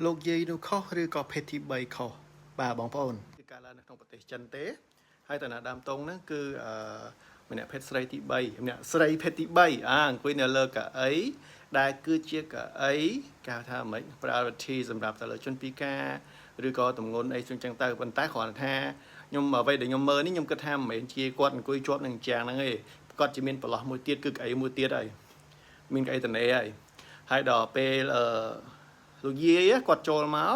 លោកយាយនោះខុសឬក៏ភេទទី3ខុសបាទបងប្អូនគឺការឡើងនៅក្នុងប្រទេសចិនទេហើយតាណាដើមតងហ្នឹងគឺម្នាក់ភេទស្រីទី3ម្នាក់ស្រីភេទទី3អង្គុយនៅលើកៅអីដែលគឺជាកៅអីគេហៅថាម៉េច priority សម្រាប់ទៅលើជនពិការឬក៏ទម្ងន់អីចឹងទៅប៉ុន្តែគ្រាន់ថាខ្ញុំអ្វីដែលខ្ញុំមើលនេះខ្ញុំគិតថាមិនមែនជាគាត់អង្គុយជាប់នឹងចាំងហ្នឹងទេគាត់ជាមានប្រឡោះមួយទៀតគឺកៅអីមួយទៀតហើយមានកៅអីតនេហើយដល់ពេលលោកយាយគាត់ចូលមក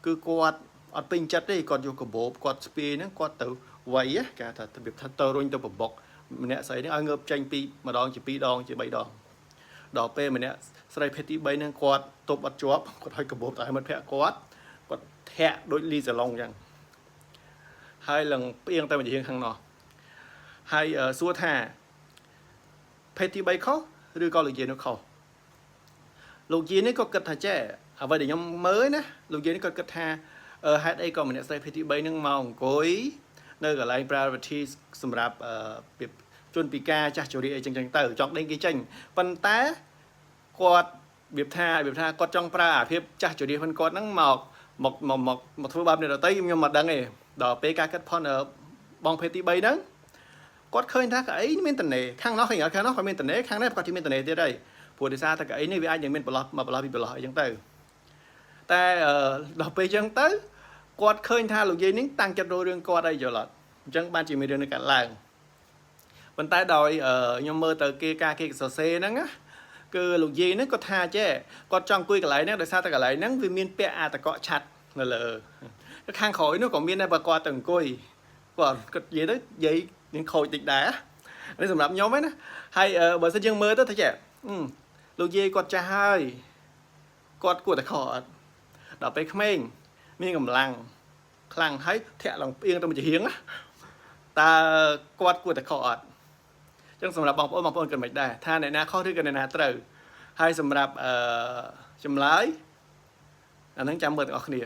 គឺគាត់អត់ពេញចិត្តទេគាត់យកកាបូបគាត់ស្ពាយហ្នឹងគាត់ទៅវាយគេថារបៀបថាទៅរុញទៅប្របុកម្នាក់ស្រីហ្នឹងឲ្យងើបចេញពីម្ដងជា2ដងជា3ដងដល់ពេលម្នាក់ស្រីភេទទី3ហ្នឹងគាត់ទប់អត់ជាប់គាត់ឲ្យកាបូបទៅឲ្យមិត្តភក្តិគាត់ធាក់ដូចលីសាឡុងអញ្ចឹងហើយឡើងផ្អៀងទៅម្យ៉ាងខាងនោះហើយសួរថាភេទទី3ខុសឬក៏លោកយាយនោះខុសលោកយាយនេះក៏គិតថាចេះអ្វីដែលខ្ញុំមើលណាលោកយាយនេះក៏គិតថាហេតុអីក៏ម្នាក់ស្រីភេទទី3ហ្នឹងមកអង្គុយនៅកន្លែង priority សម្រាប់ជនពិការចាស់ជរាអីចឹងទៅចង់ដេញគេចេញប៉ុន្តែគាត់របៀបថាគាត់ចង់ប្រើអាភាពចាស់ជរាហ្នឹងគាត់ហ្នឹងមកធ្វើបាបអ្នកដទៃខ្ញុំមិនដឹងទេដល់ពេលការកាត់ផុនបងភេទទី3ហ្នឹងគាត់ឃើញថាកៅអីមានតនេខាងនោះខាងនោះគាត់មានតនេខាងនេះគាត់ជាមានតនេទៀតហើយព្រោះដោយសារតែកៅអីនេះវាអាចនឹងមានប្រឡោះពីប្រឡោះអីចឹងទៅតែដល់ពេលចឹងទៅគាត់ឃើញថាលោកយាយនេះតាំងចិត្តរករឿងគាត់អីយល់អត់អញ្ចឹងបានជាមានរឿងនេះកើតឡើងប៉ុន្តែដោយខ្ញុំមើលទៅគេសរសេរហ្នឹងណាគឺលោកយាយហ្នឹងគាត់ថាចេះគាត់ចង់អង្គុយកន្លែងហ្នឹងដោយសារតែកន្លែងហ្នឹងវាមានពាក់អាតកកឆាត់នៅលើខាងក្រោយនោះក៏មានដែរបើគាត់ទៅអង្គុយគាត់និយាយទៅយាយនឹងខូចតិចដែរនេះសម្រាប់ខ្ញុំហ្នឹងណាហើយបើសិនយើងមើលទៅថាចេះលោកយាយគាត់ចាស់ហើយគាត់គួរតែខកអត់ដល់ពេលក្មេងមានកម្លាំងខ្លាំងហើយធាក់ឡើងផ្អៀងទៅមួយជារៀងតើគាត់គួរតែខកអត់អញ្ចឹងសម្រាប់បងប្អូនគិតមិនដែរថាអ្នកណាខុសឬក៏អ្នកណាត្រូវហើយសម្រាប់ចម្លើយអានឹងចាំមើលទាំងអស់គ្នា